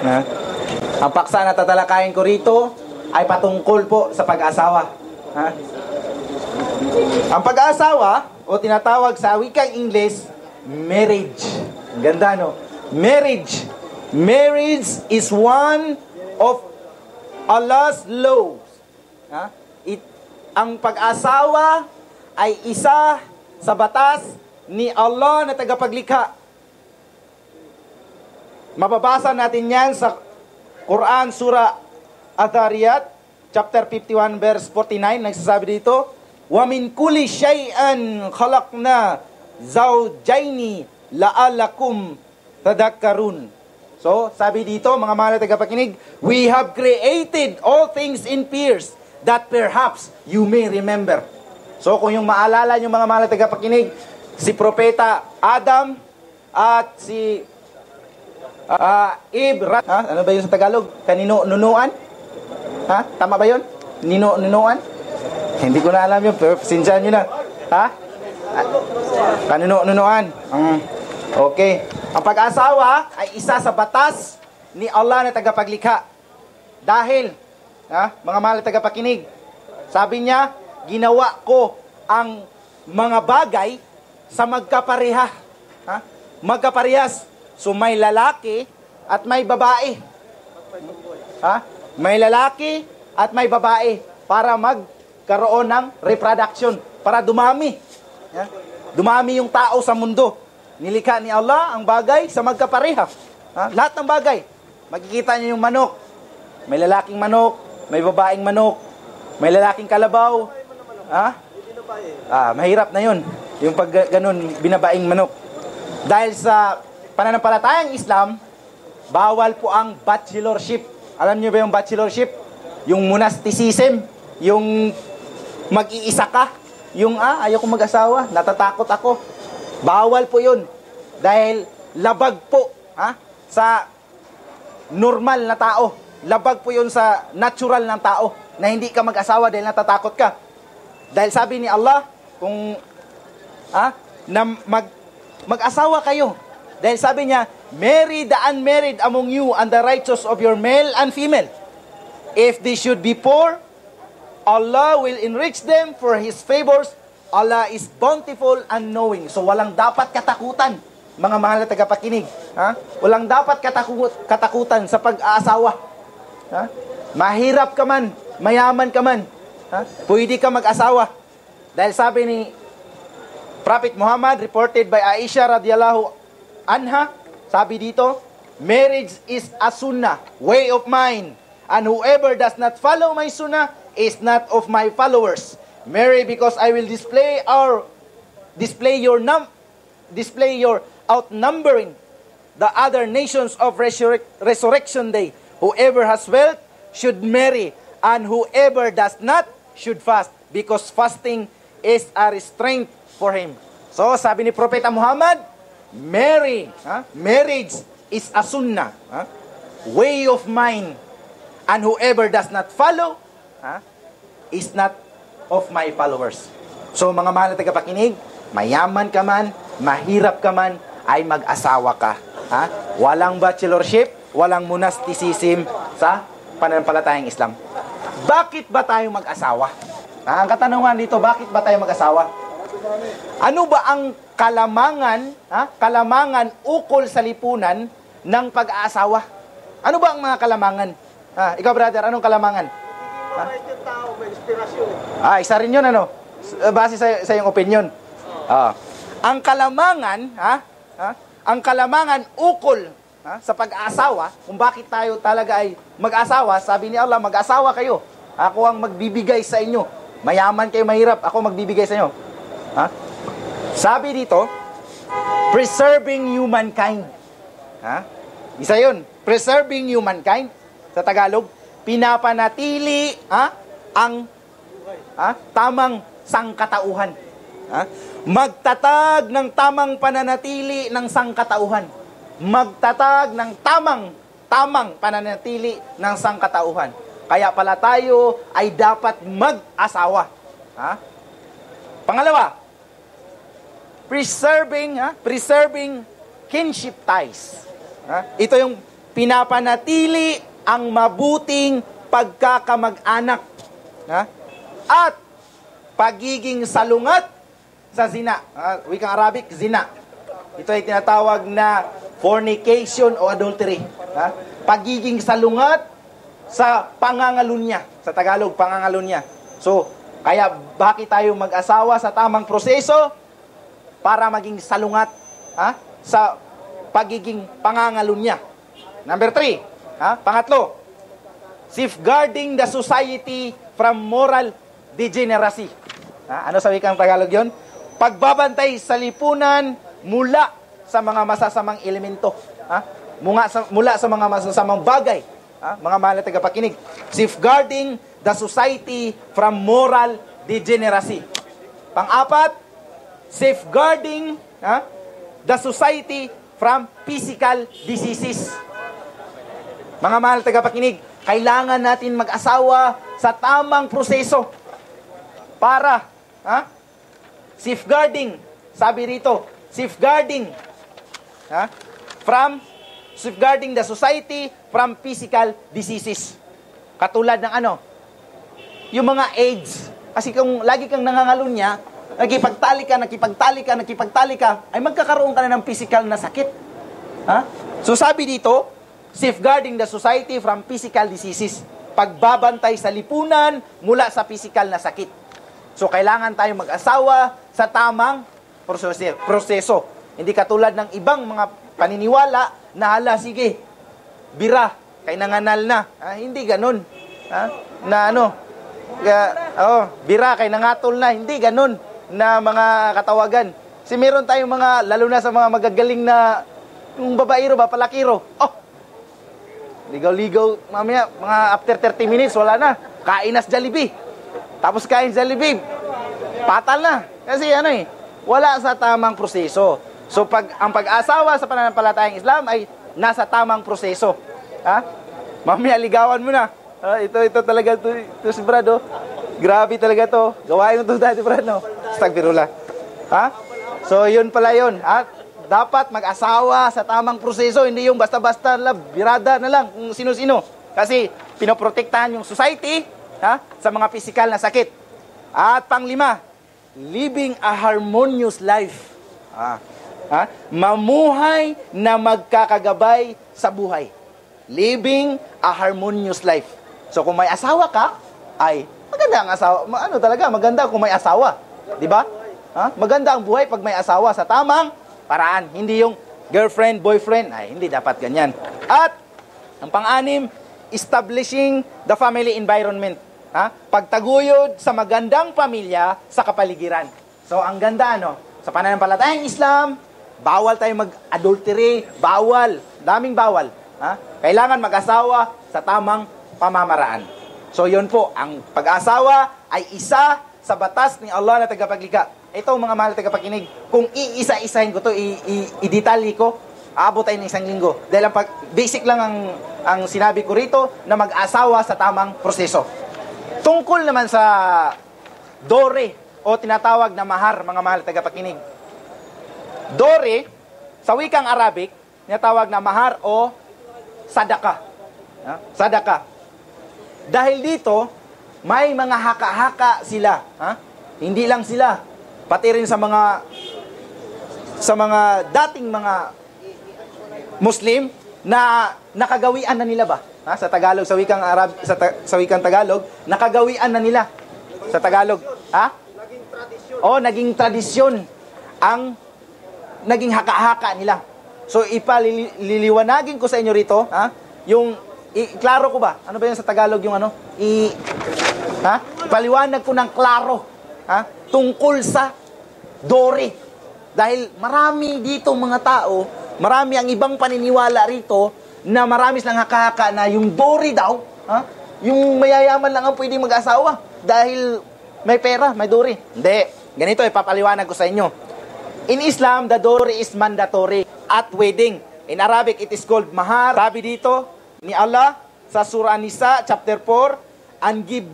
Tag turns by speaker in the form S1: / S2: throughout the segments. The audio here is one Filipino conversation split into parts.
S1: Ha? Ang paksa na tatalakayin ko rito ay patungkol po sa pag-asawa. Ha? Ang pag-asawa, o tinatawag sa wikang Ingles, marriage. Ang ganda, no? Marriage. Marriage is one of Allah's laws. Ha? Ang pag-asawa ay isa sa batas ni Allah na tagapaglikha. Mababasa natin yan sa Quran, Surah Adhariyat, chapter 51, verse 49. Nagsasabi dito, وَمِن كُلِّ شَيْءٍ خَلَقْنَا زَوْجَيْنِ لَعَلَّكُمْ تَذَكَّرُونَ. So, sabi dito, mga mahal na tagapakinig, we have created all things in pairs that perhaps you may remember. So, kung yung maalala yung mga mahal na tagapakinig, si Propeta Adam at si Eve, ano ba yun sa Tagalog? Kanino-nunuan? Ha? Tama ba yun? Nino-nunuan? Hindi ko na alam yun, pero sinsahan nyo na. Ha? Kanino-nunuan? Okay. Ang pag-asawa ay isa sa batas ni Allah na tagapaglikha. Dahil, mga mahal na tagapakinig, sabi niya, ginawa ko ang mga bagay sa magkapareha. Magkaparehas. So may lalaki at may babae. May lalaki at may babae para magkaroon ng reproduction, para dumami. Dumami yung tao sa mundo. Nilikha ni Allah ang bagay sa magkapareha. Lahat ng bagay. Makikita niyo yung manok. May lalaking manok, may babaeng manok, may lalaking kalabaw. Mahirap na yun. Yung pag ganun, binabaing manok. Dahil sa pananampalatayang Islam, bawal po ang bachelorship. Alam niyo ba yung bachelorship? Yung monasticism, yung mag-iisa ka, yung ayaw ko mag-asawa, natatakot ako. Bawal po yun. Dahil labag po sa normal na tao. Labag po yun sa natural ng tao na hindi ka mag-asawa dahil natatakot ka. Dahil sabi ni Allah, kung na mag-asawa kayo. Dahil sabi niya, marry the unmarried among you and the righteous of your male and female. If they should be poor, Allah will enrich them for His favors. Allah is bountiful and knowing. So walang dapat katakutan, mga mahal na tagapakinig. Walang dapat katakutan sa pag-aasawa. Mahirap ka man, mayaman ka man, pwede ka mag-asawa. Dahil sabi ni Prophet Muhammad, reported by Aisha radhiyallahu anha, sabi dito, marriage is a sunnah, way of mine, and whoever does not follow my sunnah is not of my followers. Marry because I will display your outnumbering the other nations of resurrection day. Whoever has wealth should marry, and whoever does not should fast, because fasting is a restraint for him. So, sabi ni Propeta Muhammad, marriage is a sunnah, way of mine, and whoever does not follow is not of my followers. So, mga mahal na tagapakinig, mayaman ka man, mahirap ka man, ay mag-asawa ka. Walang bachelorship, walang monasticism sa pananampalatayang Islam. Bakit ba tayo mag-asawa? Ang katanungan dito, bakit ba tayo mag-asawa? Ano ba ang kalamangan ukol sa lipunan ng pag-aasawa? Ano ba ang mga kalamangan? Ikaw, brother, anong kalamangan?
S2: May tao, may inspirasyon.
S1: Isa rin yun, ano? Base sa iyong opinion. Ang kalamangan ukol sa pag-aasawa, kung bakit tayo talaga ay mag-asawa, sabi ni Allah, mag-asawa kayo. Ako ang magbibigay sa inyo. Mayaman kayo, mahirap, ako magbibigay sa inyo. Sabi dito, preserving humankind. Isa yun, preserving humankind. Sa Tagalog, pinapanatili ang tamang sangkatauhan. Magtatag ng tamang pananatili ng sangkatauhan. Magtatag ng tamang pananatili ng sangkatauhan. Kaya pala tayo ay dapat mag-asawa. Pangalawa, preserving kinship ties. Ito yung pinapanatili ang mabuting pagkakamag-anak, ha? At pagiging salungat sa zina. Wikang Arabic, zina. Ito ay tinatawag na fornication o adultery. Ha? Pagiging salungat sa pangangalunya. Sa Tagalog, pangangalunya. So, kaya bakit tayo mag-asawa sa tamang proseso? Para maging salungat, ha? Sa pagiging pangangalunya. Number 3, ha? Pangatlo, safeguarding the society from moral degeneracy. Ha? Ano sa wikang Tagalog yon? Pagbabantay sa lipunan mula sa mga masasamang elemento. Ha? Mula sa mga masasamang bagay. Ha? Mga mahal na tagapakinig. Safeguarding the society from moral degeneracy. Pang-apat, safeguarding, ha, the society from physical diseases. Mga mahal na tagapakinig, kailangan natin mag-asawa sa tamang proseso para, ha, safeguarding, sabi rito, safeguarding, ha, safeguarding the society from physical diseases. Katulad ng ano? Yung mga AIDS. Kasi kung lagi kang nangangalunya, nakipagtali ka, ay magkakaroon ka na ng physical na sakit. Ha? So sabi dito, safeguarding the society from physical diseases. Pagbabantay sa lipunan mula sa physical na sakit. So kailangan tayo mag-asawa sa tamang proseso. Hindi katulad ng ibang mga paniniwala na hala, sige, bira, kay nanganal na. Hindi ganun. Na ano, bira, kay nangatol na. Hindi ganun na mga katawagan. Kasi meron tayong mga, lalo na sa mga magagaling na, yung babaero ba, palakiro. Ligaw-ligaw, mamaya, mga after 30 minutes, wala na. Kainas Jollibee. Tapos kain Jollibee, patal na. Kasi wala sa tamang proseso. So, ang pag-asawa sa pananampalatayang Islam ay nasa tamang proseso. Ha? Mamaya, ligawan mo na. Ito talaga, ito si Brad, oh. Grabe talaga to. Gawain mo ito dati, Brad, no? Astagfirullah. Ha? So, yun pala yun. Ha? Dapat mag-asawa sa tamang proseso, hindi yung basta-basta birada na lang kung sino-sino. Kasi, pinoprotektahan yung society, ha? Sa mga physical na sakit. At pang-5, living a harmonious life. Mamuhay na magkakagabay sa buhay. Living a harmonious life. So kung may asawa ka, ay maganda ang asawa. Maganda kung may asawa. 'Di ba? Maganda ang buhay pag may asawa sa tamang paraan. Hindi yung girlfriend, boyfriend. Ay, hindi dapat ganyan. At ang pang-6, establishing the family environment. Pagtaguyod sa magandang pamilya sa kapaligiran. So ang ganda sa pananampalatayang Islam, bawal tayo mag-adultery, bawal, daming bawal. Kailangan mag-asawa sa tamang pamamaraan. So yun po, ang pag-asawa ay isa sa batas ni Allah na tagapaglikha. Ito mga mahal na tagapakinig, kung iisa-isahin ko to, i-detalye ko, aabot tayo ng 1 linggo. Dahil basic lang ang sinabi ko rito na mag-asawa sa tamang proseso. Tungkol naman sa dore o tinatawag na mahar, mga mahal na tagapakinig. Dore, sa wikang Arabic, tinatawag na mahar o sadaka. Sadaka. Dahil dito, may mga haka-haka sila. Hindi lang sila. Pati rin sa mga dating mga Muslim na nakagawian na nila ba? Sa Tagalog, sa wikang sa wikang Tagalog, nakagawian na nila. Sa Tagalog.
S2: Naging tradisyon.
S1: Naging tradisyon ang naging haka-haka nila. So, ipaliliwanagin ko sa inyo rito, klaro ko ba? Ano ba yun sa Tagalog yung Ipaliwanag ko ng klaro, tungkol sa dore. Dahil marami dito mga tao, marami ang ibang paniniwala rito, na marami silang haka-haka na yung dore daw, yung mayayaman lang ang pwede mag-asawa. Dahil may pera, may dore. Hindi. Ganito, ipapaliwanag ko sa inyo. In Islam, the dowry is mandatory at wedding. In Arabic, it is called mahar. Sabi dito ni Allah sa Surah Nisa, chapter 4, and give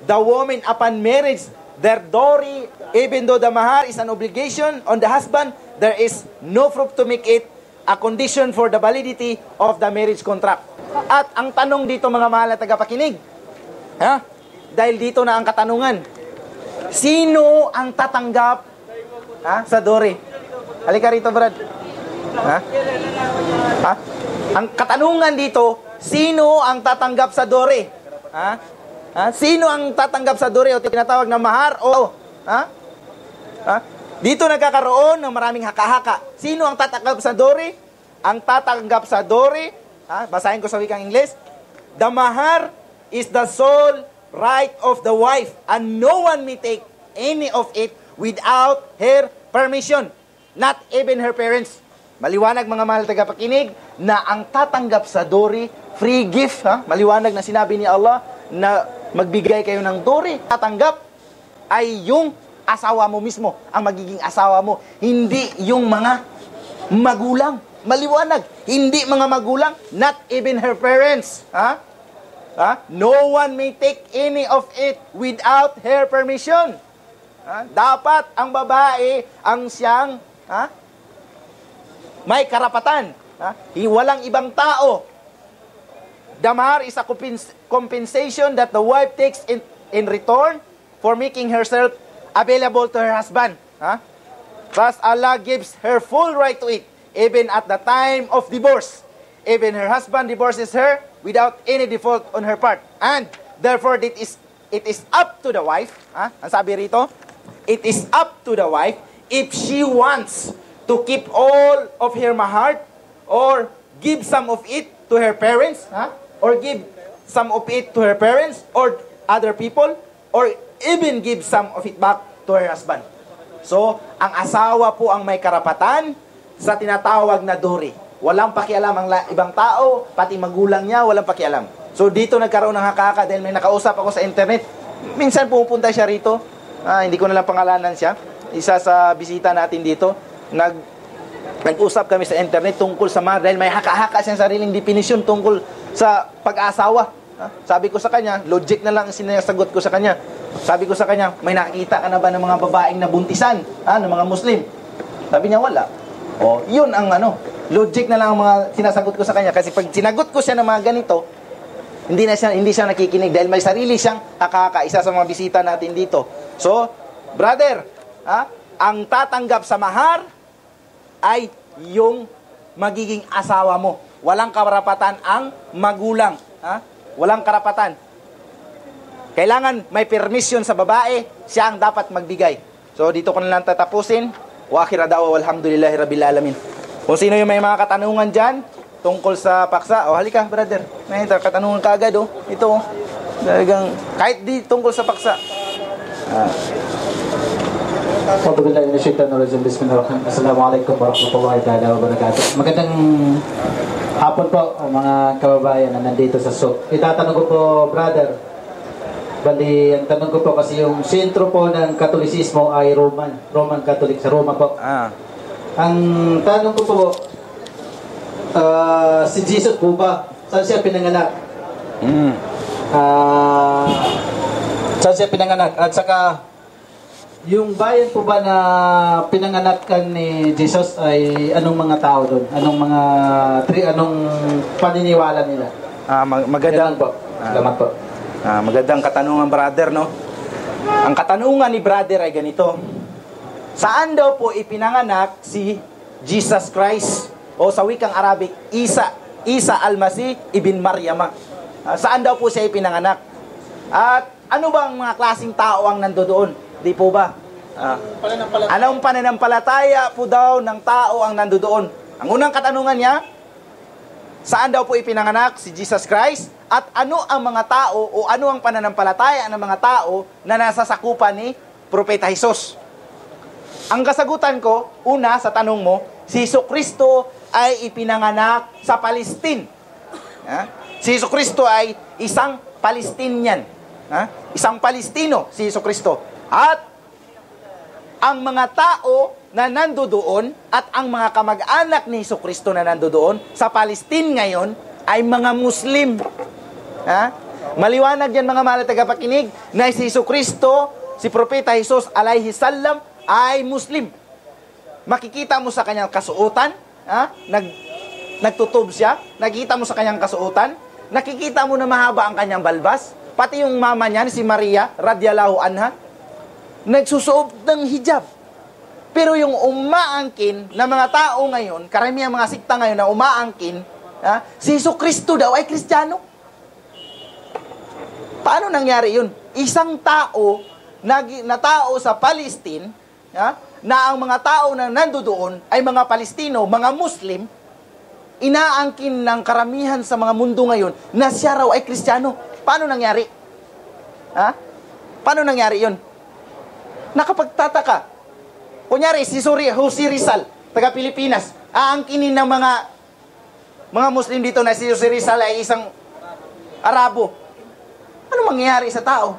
S1: the woman upon marriage their dowry, even though the mahar is an obligation on the husband, there is no proof to make it a condition for the validity of the marriage contract. At ang tanong dito mga mahal na tagapakinig, dahil dito na ang katanungan, sino ang tatanggap sa dowry? Halika rito, Brad. Ang katanungan dito, sino ang tatanggap sa dowry? Sino ang tatanggap sa dowry o tinatawag na mahar o dito nagkakaroon ng maraming haka-haka. Sino ang tatanggap sa dowry? Ang tatanggap sa dowry, basahin ko sa wikang Ingles, the mahar is the sole right of the wife and no one may take any of it without her permission, not even her parents. Maliwanag mga mahal tagapakinig na ang tatanggap sa dowry, free gift, maliwanag na sinabi ni Allah na magbigay kayo ng dowry, tatanggap ay yung asawa mo mismo, ang magiging asawa mo, hindi yung mga magulang. Maliwanag, hindi mga magulang, not even her parents. No one may take any of it without her permission. Dapat ang babae ang siyang may karapatan. Walang ibang tao. The mahar is a compensation that the wife takes in return for making herself available to her husband. Thus Allah gives her full right to it, even at the time of divorce. Even her husband divorces her without any default on her part. And therefore, it is up to the wife. Ang sabi rito, it is up to the wife if she wants to keep all of her mahar or give some of it to her parents, or give some of it to her parents or other people, or even give some of it back to her husband. So, ang asawa po ang may karapatan sa tinatawag na dowry. Walang pakialam ang ibang tao, pati magulang niya, walang pakialam. So, dito nagkaroon ng haka-haka dahil may nakausap ako sa internet. Minsan pupunta siya rito. Hindi ko nalang pangalanan siya. Isa sa bisita natin dito, nag-usap kami sa internet tungkol sa mahar dahil may haka-haka siyang sariling definition tungkol sa pag-asawa. Sabi ko sa kanya, logic na lang sinasagot ko sa kanya. Sabi ko sa kanya, may nakikita ka na ba ng mga babaeng nabuntisan, ng mga Muslim? Sabi niya, wala. Yun ang logic na lang ang mga sinasagot ko sa kanya. Kasi pag sinagot ko siya ng mga ganito, hindi siya nakikinig dahil may sarili siyang haka-haka. Isa sa mga bisita natin dito. So, brother, ang tatanggap sa mahar ay yung magiging asawa mo. Walang karapatan ang magulang. Walang karapatan. Kailangan may permission sa babae, siya ang dapat magbigay. So, dito ko na lang tatapusin. Wa akhir da'wa walhamdulillahi rabbil alamin. Kung sino yung may mga katanungan dyan, tungkol sa paksa, halika, brother. May katanungan ka agad, Ito, talagang, kahit di tungkol sa paksa.
S3: Assalamualaikum warahmatullahi wabarakatuh. Magandang hapon po, mga kababayan na nandito sa SOC. Itatanong ko po, brother, bali, ang tanong ko po kasi yung sentro po ng Katolisismo ay Roman Catholic sa Roma po. Ang tanong ko po, si Jesus po ba, saan siya pinanganak? Saan siya pinanganak? At saka, yung bayan po ba na pinanganakan ni Jesus ay anong mga tao doon? Anong paniniwala nila?
S1: Magandang
S3: po. Salamat po.
S1: Magandang katanungan, brother, no? Ang katanungan ni brother ay ganito. Saan daw po ipinanganak si Jesus Christ? O sa wikang Arabic, Isa al-Masih ibn Maryama. Saan daw po siya ipinanganak? At ano bang mga klaseng tao ang nandoon? Di po ba? Anong pananampalataya po daw ng tao ang nandoon? Ang unang katanungan niya, saan daw po ipinanganak si Jesus Christ? At ano ang mga tao o ano ang pananampalataya ng mga tao na nasa sakupan ni Propeta Jesus? Ang kasagutan ko, una sa tanong mo, si Jesucristo ay ipinanganak sa Palestine. Si Jesucristo ay isang Palestinian. Isang Palestino si Jesucristo. At ang mga tao na nandoon at ang mga kamag-anak ni Jesucristo na nandoon sa Palestine ngayon ay mga Muslim. Maliwanag yan mga mahal na tagapakinig na si Jesucristo, si Propeta Jesus alayhi salam ay Muslim. Makikita mo sa kanyang kasuotan, nagtutob siya, nakikita mo sa kanyang kasuotan, nakikita mo na mahaba ang kanyang balbas, pati yung mama niya, si Maria, radiyallahu anha, nagsusuot ng hijab. Pero yung umaangkin na mga tao ngayon, karamihan mga sikta ngayon na umaangkin, si Jesucristo daw ay Kristiyano. Paano nangyari yun? Isang tao na tao sa Palestine, na ang mga tao na nandoon ay mga Palestino, mga Muslim, inaangkin ng karamihan sa mga mundo ngayon na siya raw ay Kristiyano. Paano nangyari? Paano nangyari yun? Nakapagtataka. Kunyari, si Jose Rizal, taga Pilipinas, aangkinin ng mga Muslim dito na si Jose Rizal ay isang Arabo. Ano mangyayari sa tao?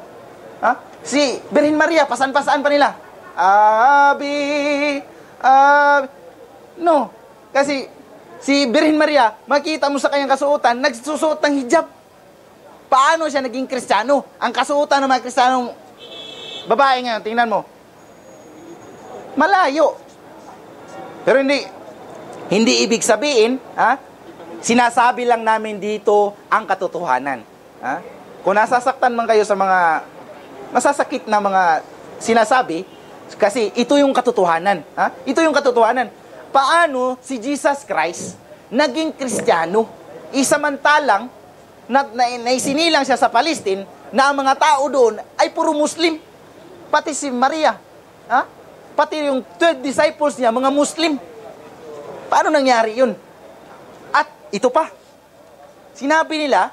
S1: Si Birhen Maria, pasan-pasaan pa nila. No. Kasi si Birhen Maria, makita mo sa kanyang kasuotan, nagsusuot ng hijab. Paano siya naging Kristiyano? Ang kasuotan ng mga Kristiyanong babae ngayon, tingnan mo. Malayo. Pero hindi ibig sabihin, sinasabi lang namin dito ang katotohanan. Kung nasasaktan man kayo sa mga masasakit na mga sinasabi, kasi ito yung katotohanan. Ito yung katotohanan. Paano si Jesus Christ naging Kristiyano? Isamantalang naisinilang siya sa Palestine na ang mga tao doon ay puro Muslim. Pati si Maria. Pati yung 12 disciples niya, mga Muslim. Paano nangyari yun? At ito pa. Sinabi nila,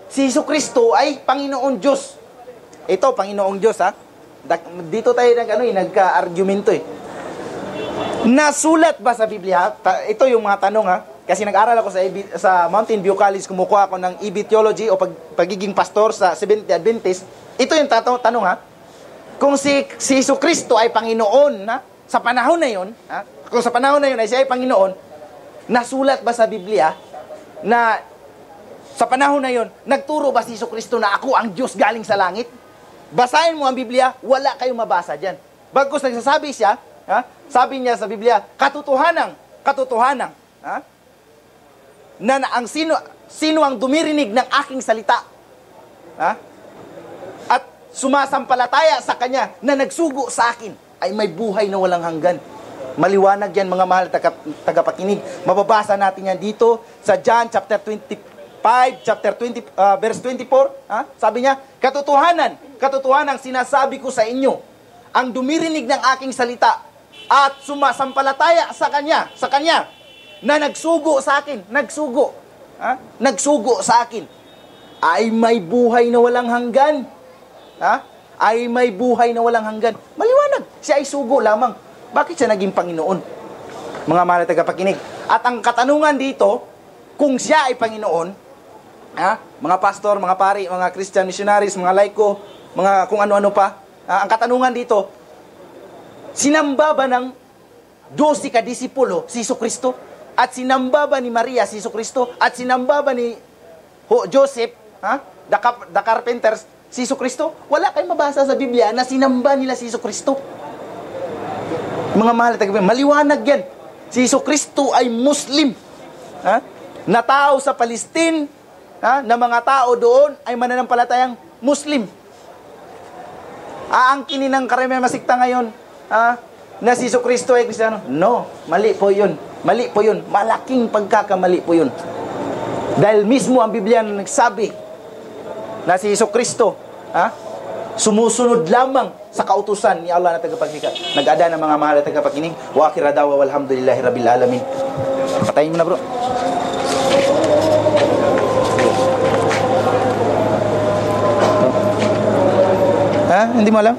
S1: si Jesucristo ay Panginoon Diyos. Ito, Panginoong Diyos, Dito tayo nagka-argumento Nasulat ba sa Biblia? Ito yung mga tanong, Kasi nag-aral ako sa Mountain View College, kumukuha ako ng EB Theology o pagiging pastor sa Seventh-day Adventist. Ito yung tanong, Kung si Jesucristo ay Panginoon, sa panahon na yun, kung sa panahon na yun ay siya ay Panginoon, nasulat ba sa Biblia na sa panahon na yun, nagturo ba si Jesucristo na ako ang Diyos galing sa langit? Basahin mo ang Biblia, wala kayong mabasa dyan. Bagkus nagsasabi siya, sabi niya sa Biblia, katotohanan, na ang sino ang dumirinig ng aking salita, at sumasampalataya sa Kanya na nagsugo sa akin, ay may buhay na walang hanggan. Maliwanag yan, mga mahal tagapakinig. Mababasa natin yan dito sa John chapter 25, verse 24. Sabi niya, katotohanan sinasabi ko sa inyo, ang dumirinig ng aking salita at sumasampalataya sa Kanya, na nagsugo sa akin, nagsugo sa akin, ay may buhay na walang hanggan. Ay may buhay na walang hanggan. Maliwanag, siya ay sugo lamang. Bakit siya naging Panginoon? Mga mahal na tagapakinig. At ang katanungan dito, kung siya ay Panginoon, mga pastor, mga pari, mga Christian missionaries, mga laiko, mga kung ano-ano pa, ang katanungan dito, sinamba ba ng 12 kadisipulo si Jesucristo? At sinamba ba ni Maria si Jesucristo? At sinamba ba ni Joseph, the carpenters, si Jesucristo? Wala kayong mabasa sa Biblia na sinamba nila si Jesucristo. Mga mahal na tagapakinig, maliwanag yan. Si Jesucristo ay Muslim. Na tao sa Palestine, na mga tao doon ay mananampalatayang Muslim. Aangkinin ng karamihan masikta ngayon, na si Jesucristo ay Kristiyano. No, mali po yun. Mali po yun. Malaking pagkakamali po yun. Dahil mismo ang Biblia na nagsabi na si Jesucristo, sumusunod lamang sa kautusan ni Allah na tagapaglikha. Nag-ada ng mga mahal na tagapakinig. Wa akhira dawa walhamdulillahi rabbil alamin. Patayin mo na, bro. Hindi mo alam?